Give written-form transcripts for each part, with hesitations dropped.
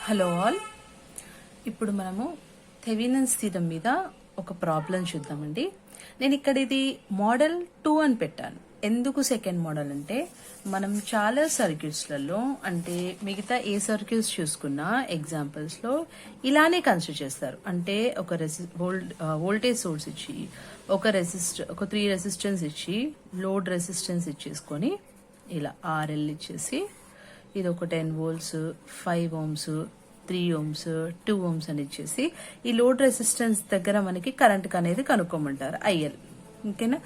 Hello all. ఇప్పుడు మనము Thevenin's theorem మీద ఒక ప్రాబ్లం చూద్దామండి. నేను ఇక్కడ ఇది మోడల్ 2 అని పెట్టాను. ఎందుకు సెకండ్ మోడల్ అంటే మనం చాలా సర్క్యూట్స్లలో అంటే మిగతా ఏ సర్క్యూట్స్ చూసుకున్నా ఎగ్జాంపుల్స్లో ఇలానే కన్సిడర్ చేస్తారు. అంటే ఒక వోల్టేజ్ సోర్స్ ఇచ్చి ఒక 3 రెసిస్టెన్స్ ఇచ్చి లోడ్ రెసిస్టెన్స్ ఇచ్చేసుకొని ఇలా RL ఇచ్చేసి ఇది ఒక 10 volts 5 ohms 3 ohms 2 ohms అని ఇచ్చేసి ఈ లోడ్ రెసిస్టెన్స్ దగ్గర మనకి కరెంట్ అనేది కనుక్కోమంటారు IL. ఓకేనా,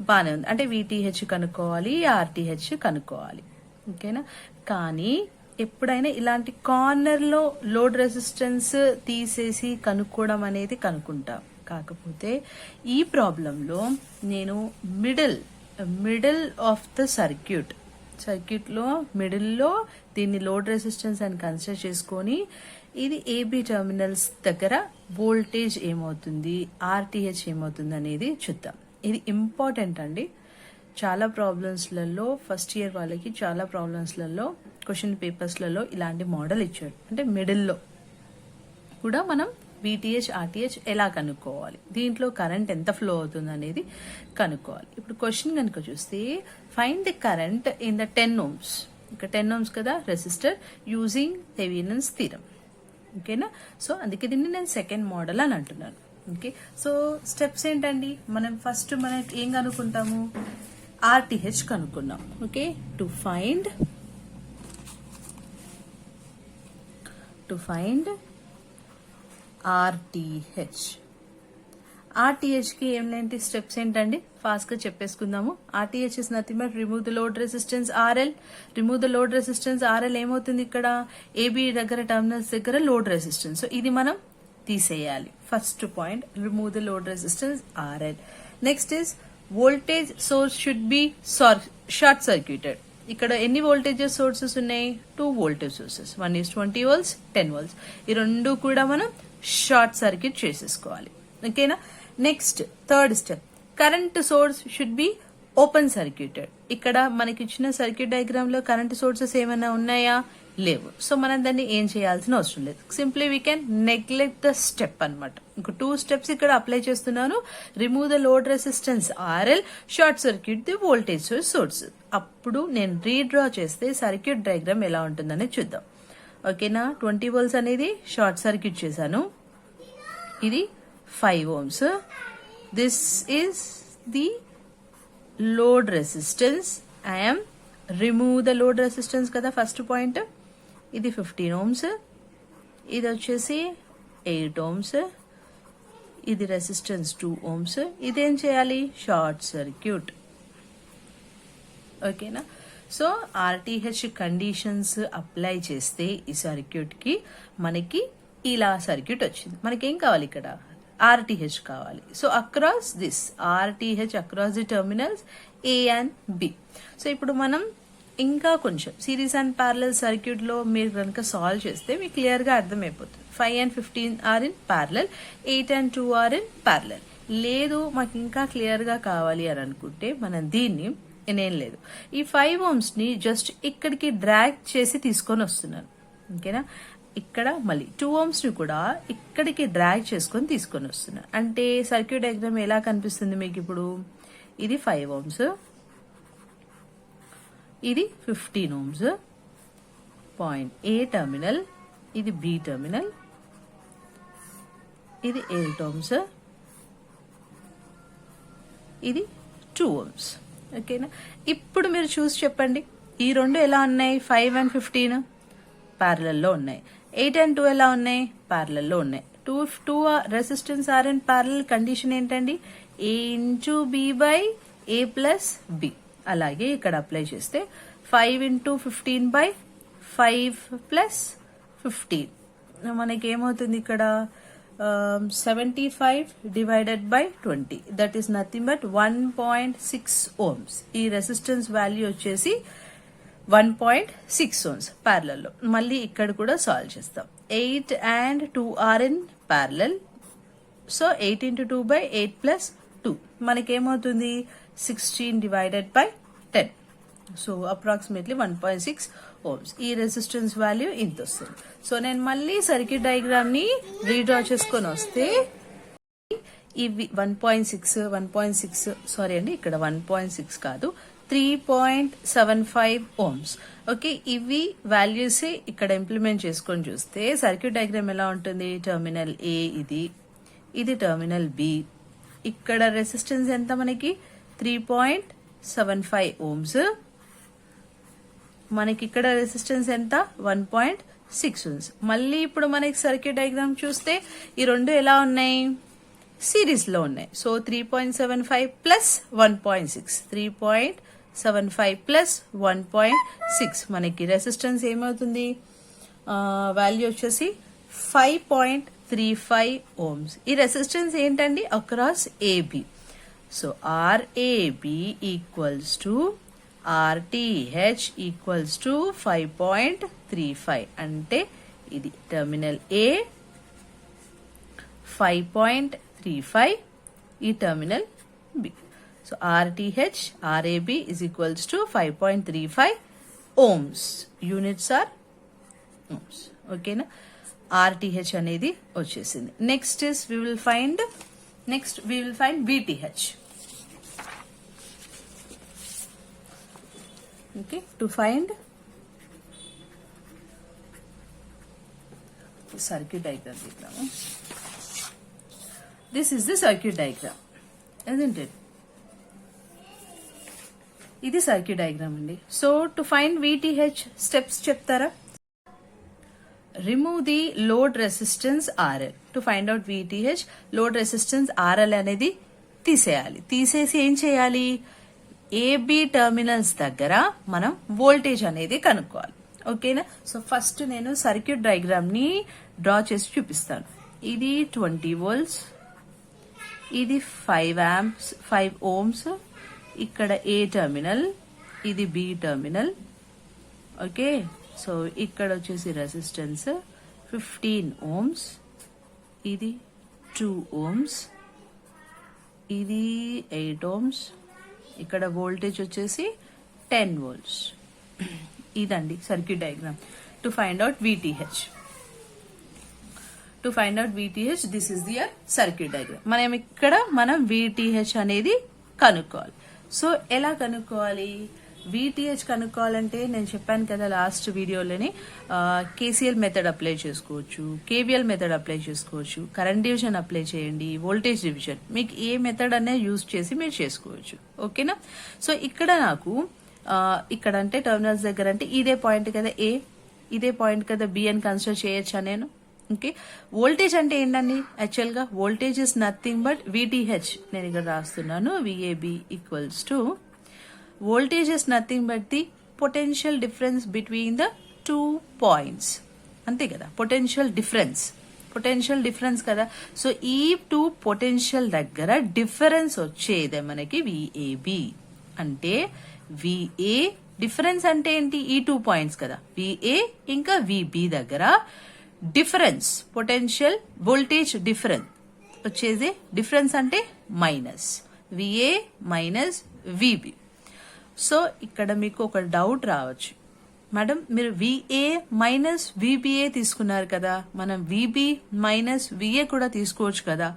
బాగానే ఉంది. అంటే VTH కనుక్కోవాలి, RTH కనుక్కోవాలి. ఓకేనా, కానీ ఎప్పుడైనా ఇలాంటి కార్నర్లో లోడ్ రెసిస్టెన్స్ తీసేసి కనుక్కోవడం అనేది కనుక్కుంటాం. కాకపోతే ఈ ప్రాబ్లంలో నేను మిడిల్ ఆఫ్ ద సర్క్యూట్లో మిడిల్లో దీన్ని లోడ్ రెసిస్టెన్స్ అని కన్సిడర్ చేసుకొని ఇది AB టెర్మినల్స్ దగ్గర వోల్టేజ్ ఏమవుతుంది, RTH ఏమవుతుంది అనేది చూద్దాం. ఇది ఇంపార్టెంట్ అండి. చాలా ప్రాబ్లమ్స్లలో ఫస్ట్ ఇయర్ వాళ్ళకి చాలా ప్రాబ్లమ్స్లలో క్వశ్చన్ పేపర్స్లలో ఇలాంటి మోడల్ ఇచ్చాడు. అంటే మిడిల్లో కూడా మనం VTH RTH ఎలా కనుక్కోవాలి, దీంట్లో కరెంట్ ఎంత ఫ్లో అవుతుంది అనేది కనుక్కోవాలి. ఇప్పుడు క్వశ్చన్ కనుక చూస్తే find the current in the 10 ohms. ఇక్కడ 10 ohms కదా రెసిస్టర్ యూజింగ్ థెవెనిన్స్ థీరం. ఓకేనా, సో అందుకే దీన్ని నేను సెకండ్ మోడల్ అని అంటున్నాను. ఓకే, సో స్టెప్స్ ఏంటండి, మనం ఫస్ట్ ఏం కనుక్కుంటాము, RTH కనుక్కున్నాం. ఓకే, టు ఫైండ్ RTH కి ఏంటి స్టెప్స్ ఏంటండి, ఫాస్ట్ గా చెప్పేసుకుందాము. RTH is nothing but remove the load resistance RL. Remove the load resistance RL ఏమవుతుంది, ఇక్కడ AB దగ్గర టర్మినల్స్ దగ్గర లోడ్ రెసిస్టెన్స్, సో ఇది మనం తీసేయాలి. First point, remove the load resistance RL. Next is voltage source should be short circuited. ఇక్కడ ఎన్ని voltages sources ఉన్నాయి, 2 voltage sources, 1 is 20 volts 10 volts. ఈ రెండు కూడా మనం షార్ట్ సర్క్యూట్ చేసేసుకోవాలి. ఓకేనా, next third step, current source should be open circuited. ఇక్కడ మనకి ఇచ్చిన సర్క్యూట్ డయాగ్రామ్ లో కరెంట్ సోర్సెస్ ఏమైనా ఉన్నాయా, లేవు. సో మనం దాన్ని ఏం చేయాల్సిన అవసరం లేదు. Simply we can neglect the step అనమాట. ఇంకో 2 steps ఇక్కడ అప్లై చేస్తున్నాను. Remove the load resistance RL, short circuit the voltage source. అప్పుడు నేను రీడ్రా చేస్తే సర్క్యూట్ డయాగ్రామ్ ఎలా ఉంటుందని చూద్దాం. ఓకేనా, 20 volts అనేది షార్ట్ సర్క్యూట్ చేశాను. ఇది 5 ohms. This is the load resistance. I'm remove the load resistance కదా ఫస్ట్ పాయింట్. ఇది 15 ohms, ఇది వచ్చేసి 8 ohms, ఇది రెసిస్టెన్స్ 2 ohms. ఇదేం చేయాలి, షార్ట్ సర్క్యూట్. ఓకేనా, సో RTH కండిషన్స్ అప్లై చేస్తే ఈ సర్క్యూట్ కి మనకి ఇలా సర్క్యూట్ వచ్చింది. మనకేం కావాలి, ఇక్కడ RTH కావాలి. So across this RTH across the terminals A and B. So ఇప్పుడు మనం ఇంకా కొంచెం సిరీస్ అండ్ ప్యారలల్ సర్క్యూట్ లో మీరు కనుక సాల్వ్ చేస్తే మీకు క్లియర్ గా అర్థమైపోతుంది. 5 and 15 are in parallel, 8 and 2 are in parallel. లేదు మాకు ఇంకా క్లియర్ గా కావాలి అని అనుకుంటే మనం దీన్ని నేనేం లేదు, ఈ 5 ohms ని జస్ట్ ఇక్కడికి డ్రాగ్ చేసి తీసుకొని వస్తున్నాను. ఓకేనా, ఇక్కడ మళ్ళీ 2 ohms ని కూడా ఇక్కడికి డ్రాగ్ చేసుకొని తీసుకొని వస్తున్నాను. అంటే సర్క్యూట్ డయాగ్రామ్ ఎలా కనిపిస్తుంది మీకు ఇప్పుడు, ఇది 5 ohms, ఇది 15 ohms, పాయింట్ A టర్మినల్, ఇది B టర్మినల్, ఇది 8 ohms, ఇది 2 ohms. ఓకేనా, ఇప్పుడు మీరు చూసి చెప్పండి, ఈ రెండు ఎలా ఉన్నాయి, 5 and 15 ప్యారలల్లో ఉన్నాయి, 8 and 2 ఎలా ఉన్నాయి, ప్యారలల్లో ఉన్నాయి. 2 resistance are in parallel. Condition ఏంటండి, A into B by A plus B. అలాగే ఇక్కడ అప్లై చేస్తే 5 into 15 by 5 plus 15 మనకేమవుతుంది, ఇక్కడ 75 divided by 20, that is nothing but 1.6 ohms. ఈ రెసిస్టెన్స్ వాల్యూ వచ్చేసి 1.6 ohms ప్యారలల్లో. మళ్ళీ ఇక్కడ కూడా సాల్వ్ చేస్తాం. 8 and 2 are in parallel. So 8 into 2 by 8 plus 2 మనకేమవుతుంది, 16 divided by 10. So approximately 1.6 ohms. ఈ రెసిస్టెన్స్ వాల్యూ ఇంత వస్తుంది. సో నేను మళ్ళీ సర్క్యూట్ డయాగ్రామ్ ని రీడ్రా చేసుకొని వస్తే ఇవి 1.6 సారీ అండి, ఇక్కడ 1.6 కాదు, 3.75 ఓమ్స్. ఓకే, ఇవి వాల్యూస్ ఇక్కడ ఇంప్లిమెంట్ చేసుకొని చూస్తే సర్క్యూట్ డయాగ్రామ్ ఎలా ఉంటుంది? టెర్మినల్ ఏ ఇది టెర్మినల్ బి. ఇక్కడ రెసిస్టెన్స్ ఎంత మనకి? 3.75 ఓమ్స్. మనకి ఇక్కడ రెసిస్టెన్స్ ఎంత? 1.6 ఓమ్స్. మళ్ళీ ఇప్పుడు మనకి సర్క్యూట్ డయాగ్రామ్ చూస్తే ఈ రెండు ఎలా ఉన్నాయి? సిరీస్ లో ఉన్నాయి. సో 3.75 ప్లస్ 1.6, 3.75 ప్లస్ 1.6 మనకి రెసిస్టెన్స్ ఏమవుతుంది? వాల్యూ వచ్చేసి 5.35 ఓమ్స్. ఈ రెసిస్టెన్స్ ఏంటండి? Across AB. So RAB equals to RTH equals to 5.35. అంటే ఇది టెర్మినల్ ఏ 5.35, ఈ terminal B. So RTH RAB is equals to 5.35 ohms. Units are ohms. ఓకేనా? ఆర్టీహెచ్ అనేది వచ్చేసింది. Next we will find VTH. Okay, to find the circuit diagram. This is the circuit diagram, isn't it? ఇది circuit diagram అండి. So to find VTH steps చెప్తారా? Remove the load resistance RL. To find out VTH load resistance RL అనేది తీసేయాలి. తీసేసి ఏం చేయాలి? AB terminals దగ్గర మనం వోల్టేజ్ అనేది కనుక్కోవాలి. ఓకేనా? సో ఫస్ట్ నేను సర్క్యూట్ డయాగ్రామ్ ని డ్రా చేసి చూపిస్తాను. ఇది 20 volts, ఇది 5 ఓమ్స్, ఇక్కడ ఏ టెర్మినల్, ఇది బి టెర్మినల్. ఓకే, సో ఇక్కడ వచ్చేసి రెసిస్టెన్స్ 15 ఓమ్స్, ఇది 2 ఓమ్స్, ఇది 8 ఓమ్స్, ఇక్కడ వోల్టేజ్ వచ్చేసి 10 volts. ఇదండి circuit diagram. To find out VTH. To find out VTH, this is their circuit diagram. మనం VTH అనేది కనుక్కోవాలి. సో ఎలా కనుక్కోవాలి? VTH కనుక్కోవాలంటే నేను చెప్పాను కదా లాస్ట్ వీడియోలోని, KCL మెథడ్ అప్లై చేసుకోవచ్చు, KVL మెథడ్ అప్లై చేసుకోవచ్చు, కరెంట్ డివిజన్ అప్లై చేయండి, వోల్టేజ్ డివిజన్, మీకు ఏ మెథడ్ అనేది యూజ్ చేసి మీరు చేసుకోవచ్చు. ఓకేనా? సో ఇక్కడ నాకు ఇక్కడ అంటే టెర్మినల్స్ దగ్గర అంటే ఇదే పాయింట్ కదా ఏ, ఇదే పాయింట్ కదా బి అని కన్సిడర్ చేయొచ్చా నేను? ఓకే, వోల్టేజ్ అంటే ఏంటండి? యాక్చువల్ గా voltage is nothing but VTH. నేను ఇక్కడ రాస్తున్నాను, VAB equals to voltage is nothing but the potential difference between the 2 points. అంతే కదా, పొటెన్షియల్ డిఫరెన్స్ కదా. సో ఈ 2 పొటెన్షియల్ దగ్గర డిఫరెన్స్ వచ్చేదే మనకి VAB. అంటే VA డిఫరెన్స్ అంటే ఏంటి? ఈ 2 points కదా, VA ఇంకా VB దగ్గర డిఫరెన్స్, పొటెన్షియల్ వోల్టేజ్ డిఫరెన్స్ వచ్చేది. డిఫరెన్స్ అంటే minus VA minus VB. So ఇక్కడ మీకు ఒక డౌట్ రావచ్చు, మేడం మీరు VA మైనస్ VBA తీసుకున్నారు కదా, మనం VB మైనస్ VA కూడా తీసుకోవచ్చు కదా,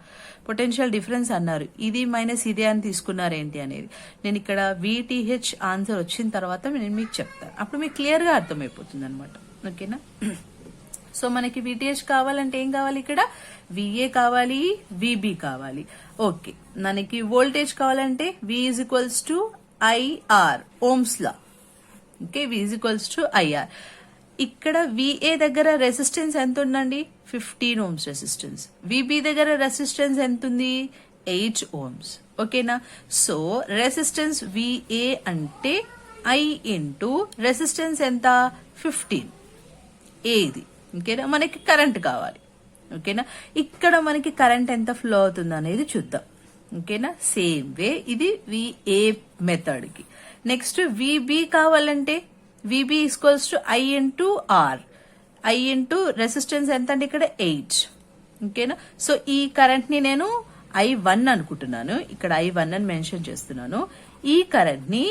పొటెన్షియల్ డిఫరెన్స్ అన్నారు, ఇది మైనస్ ఇదే అని తీసుకున్నారు ఏంటి అనేది. నేను ఇక్కడ VTH ఆన్సర్ వచ్చిన తర్వాత నేను మీకు చెప్తాను, అప్పుడు మీకు క్లియర్ గా అర్థమైపోతుంది అనమాట. ఓకేనా? సో మనకి VTH కావాలంటే ఏం కావాలి? ఇక్కడ VA కావాలి, VB కావాలి. ఓకే, మనకి వోల్టేజ్ కావాలంటే V is equals to IR, ohms law. Okay, V is equals to IR. ఇక్కడ VA దగ్గర రెసిస్టెన్స్ ఎంత ఉందండి? 15 ఓమ్స్ రెసిస్టెన్స్. VB దగ్గర రెసిస్టెన్స్ ఎంత ఉంది? 8 ఓమ్స్. ఓకేనా? సో రెసిస్టెన్స్ VA అంటే I ఇంటూ రెసిస్టెన్స్ ఎంత? 15. ఏది? ఓకేనా? మనకి కరెంట్ కావాలి. ఓకేనా? ఇక్కడ మనకి కరెంట్ ఎంత ఫ్లో అవుతుంది అనేది చూద్దాం. ఓకేనా? సేమ్ వే ఇది VA మెథడ్ కి. నెక్స్ట్ VB కావాలంటే VB equals to I into R. I into resistance ఎంత అంటే ఇక్కడ 8. ఓకేనా? సో ఈ కరెంట్ ని నేను I1 అనుకుంటున్నాను, ఇక్కడ I1 అని మెన్షన్ చేస్తున్నాను, ఈ కరెంట్ ని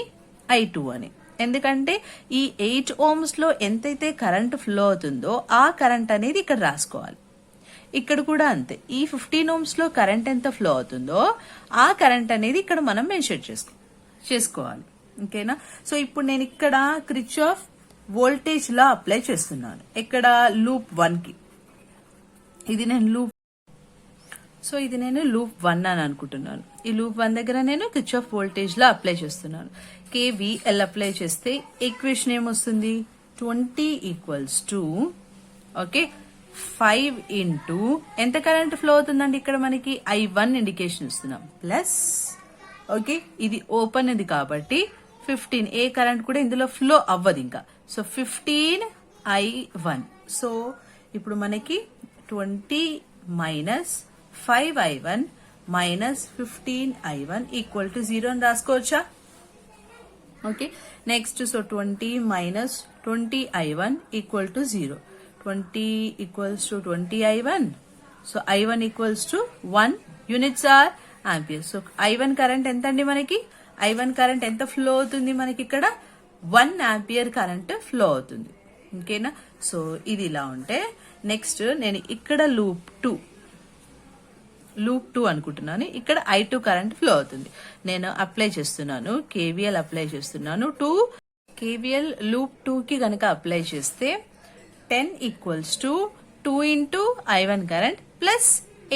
I2 అని. ఎందుకంటే ఈ 8 ohms లో ఎంతైతే కరెంట్ ఫ్లో అవుతుందో ఆ కరెంట్ అనేది ఇక్కడ రాసుకోవాలి. ఇక్కడ కూడా అంతే, ఈ 15 ohms లో కరెంట్ ఎంత ఫ్లో అవుతుందో ఆ కరెంట్ అనేది ఇక్కడ మనం మెన్షన్ చేసుకోవాలి. ఓకేనా? సో ఇప్పుడు నేను ఇక్కడ క్రిచ్చాఫ్ వోల్టేజ్ లా అప్లై చేస్తున్నాను. ఇక్కడ లూప్ 1 కి ఇది నేను లూప్ 1 అని అనుకుంటున్నాను. ఈ లూప్ 1 దగ్గర నేను క్రిచ్చాఫ్ వోల్టేజ్ లా అప్లై చేస్తున్నాను. KVL అప్లై చేస్తే ఈక్వేషన్ ఏమొస్తుంది? 20 = ఓకే 5 ఇంటూ ఎంత కరెంట్ ఫ్లో అవుతుందండి ఇక్కడ మనకి I1 ఇండికేషన్ ఇస్తున్నాం ప్లస్ ఓకే ఇది ఓపెన్ ఇది కాబట్టి 15 ఏ కరెంట్ కూడా ఇందులో ఫ్లో అవ్వదు ఇంకా. So 15 I1. సో ఇప్పుడు మనకి 20 minus 5I1 minus 15 I1 equal to 0 అని రాసుకోవచ్చా? Okay next so 20 minus 20 I1 equal to 0. 20 equals to 20 I1. So I1 equals to 1 units are ampere. So I1 current ఎంత అండి మనకి? I1 కరెంట్ ఎంత flow అవుతుంది మనకి ఇక్కడ? 1 ఆంపియర్ కరెంట్ ఫ్లో అవుతుంది. ఓకేనా? సో ఇది ఇలా ఉంటే నెక్స్ట్ నేను ఇక్కడ లూప్ 2 అనుకుంటున్నాను. ఇక్కడ I2 కరెంట్ ఫ్లో అవుతుంది. నేను అప్లై చేస్తున్నాను, KVL అప్లై చేస్తున్నాను. KVL లూప్ 2 కి గనక అప్లై చేస్తే 10 equals to 2 into I1 current plus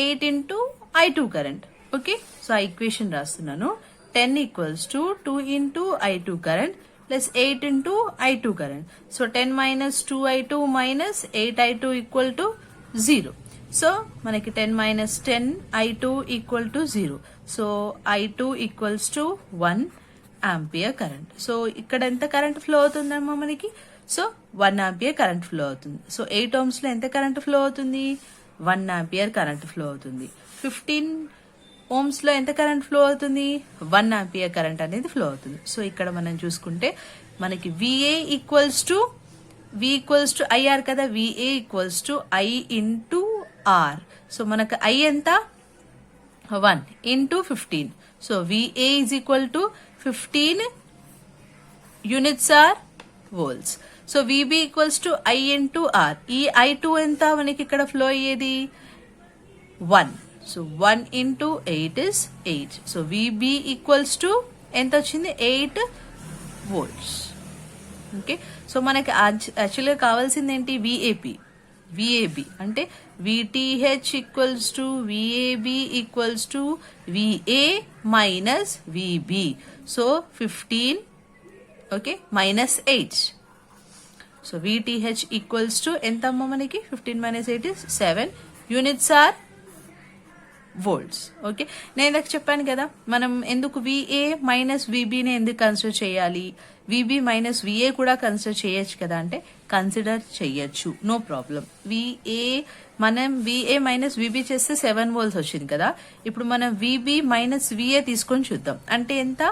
8 into I2 current. Okay so ఆ ఈక్వేషన్ రాస్తున్నాను. 10 equals to 2 into I2 current plus 8 into I2 current. So 10 minus 2I2 minus 8I2 equal to 0. So మనకి 10 minus 10 I2 equal to 0. So I2 equals to 1 ampere current. So ఇక్కడ ఎంత current flow అవుతుందమ్మా మనకి? So 1 ampere current flow అవుతుంది. So 8 ohms లో ఎంత current flow అవుతుంది? 1 ampere current flow అవుతుంది. 15 ohms లో ఎంత కరెంట్ ఫ్లో అవుతుంది? 1 ఆంపియర్ కరెంట్ అనేది ఫ్లో అవుతుంది. సో ఇక్కడ మనం చూసుకుంటే మనకి VA equals to V equals to IR కదా, VA equals to I into R. So మనకు I ఎంత? 1 into 15. So VA is equal to 15 units are volts. So VB equals to I into R. ఈ I2 ఎంత మనకి ఇక్కడ flow అయ్యేది? 1. So 1 into 8 is 8. So VB equals to ఎంత వచ్చింది? 8 volts. Okay so మనకి యాక్చువల్గా కావాల్సింది ఏంటి? VAB అంటే VTH equals to VAB equals to VA minus VB. So 15 okay minus 8. So VTH equals to ఎంత అమ్మా మనకి? 15 minus 8 is 7 units are volts. Okay నేను ఇందాక చెప్పాను కదా మనం ఎందుకు VA మైనస్ VBని ఎందుకు కన్సిడర్ చేయాలి? VB మైనస్ VA కూడా కన్సిడర్ చేయొచ్చు కదా అంటే కన్సిడర్ చెయ్యొచ్చు, నో ప్రాబ్లం. మనం VA మైనస్ VB చేస్తే 7 volts వచ్చింది కదా. ఇప్పుడు మనం VB మైనస్ VA తీసుకొని చూద్దాం. అంటే ఎంత?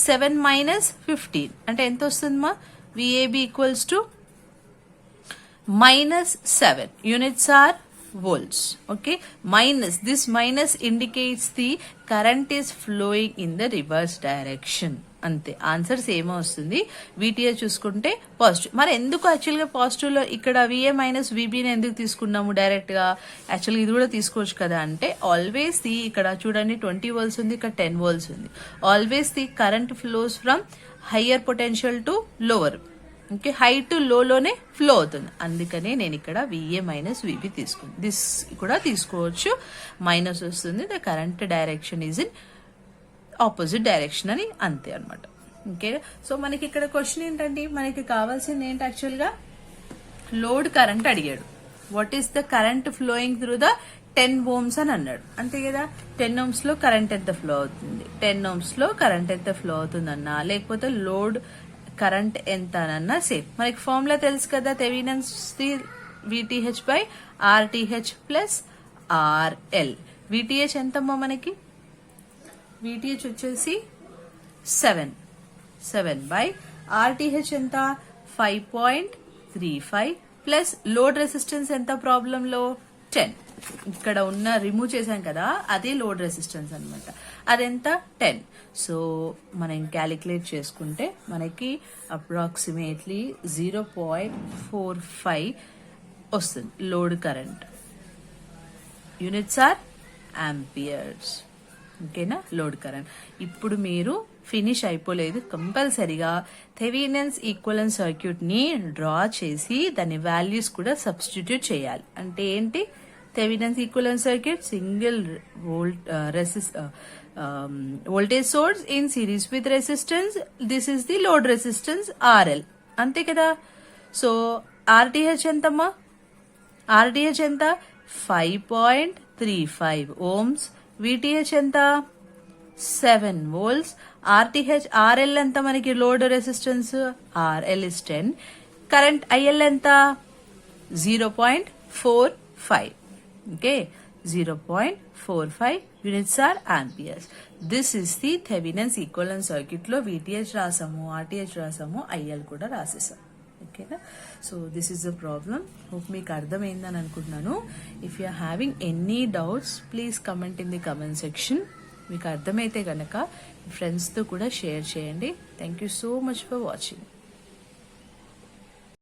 7 మైనస్ 15 అంటే ఎంత వస్తుందమ్మా? VAB equals to minus 7 units are volts. Okay, this minus indicates the current is flowing in the reverse direction. అంతే, ఆన్సర్ సేమ్ వస్తుంది. VTH చూసుకుంటే పాజిటివ్. మరి ఎందుకు యాక్చువల్గా పాజిటివ్ లో ఇక్కడ VA మైనస్ VBని ఎందుకు తీసుకున్నాము డైరెక్ట్ గా? యాక్చువల్గా ఇది కూడా తీసుకోవచ్చు కదా అంటే ఆల్వేస్ ది ఇక్కడ చూడండి 20 volts ఉంది, ఇక్కడ 10 volts ఉంది. Always the current flows from higher potential to lower. Okay high to లోనే ఫ్లో అవుతుంది. అందుకనే నేను ఇక్కడ VA మైనస్ VB తీసుకున్నాను. దిస్ కూడా తీసుకోవచ్చు, మైనస్ వస్తుంది. The current direction is in opposite direction అని అంతే అనమాట. ఓకే సో మనకి ఇక్కడ క్వశ్చన్ ఏంటంటే మనకి కావాల్సింది ఏంటి? యాక్చువల్గా లోడ్ కరెంట్ అడిగాడు. What is the current flowing through the 10 ohms అని అన్నాడు, అంతే కదా. 10 ohms లో కరెంట్ ఎంత ఫ్లో అవుతుంది, 10 ohms లో కరెంట్ ఎంత ఫ్లో అవుతుంది అన్నా, లేకపోతే లోడ్ కరెంట్ ఎంత అన్నా సేమ్. మనకి ఫార్ములా తెలుసు కదా, Thevenin's VTH by RTH plus RL. VTH ఎంతమ్మా మనకి? VTH వచ్చేసి 7 బై RTH ఎంత? 5.35 ప్లస్ లోడ్ రెసిస్టెన్స్ ఎంత ప్రాబ్లంలో? 10. ఇక్కడ ఉన్న రిమూవ్ చేశాం కదా, అదే లోడ్ రెసిస్టెన్స్ అన్నమాట. అదెంత? 10. సో మనం క్యాలిక్యులేట్ చేసుకుంటే మనకి అప్రాక్సిమేట్లీ 0.45 వస్తుంది load current. Units are amperes. ఓకేనా? Load current. ఇప్పుడు మీరు ఫినిష్ అయిపోలేదు, కంపల్సరీగా థెవెనిన్స్ ఈక్వలెంట్ సర్క్యూట్ ని డ్రా చేసి దాని వాల్యూస్ కూడా సబ్స్టిట్యూట్ చేయాలి. అంటే ఏంటి? Thevenin's equivalent circuit, single voltage source in series with resistance. This is the load resistance RL. అంతే కదా? సో RTH ఎంతమ్మా? RTH ఎంత? 5.35 ohms. VTH ఎంత? 7 volts. RL ఎంత మనకి load resistance? RL is 10. Current IL ఎంత? 0.45. Okay, 0.45 units are amperes. This is the Thevenin's equivalent circuit లో VTH రాసాము, RTH రాసాము, IL కూడా రాసేసాం. ఓకేనా? So this is the problem. Hope మీకు అర్థమైందని అనుకుంటున్నాను. If you are having any doubts please comment in the comment section. మీకు అర్థమైతే గనక ఫ్రెండ్స్తో కూడా షేర్ చేయండి. Thank you so much for watching.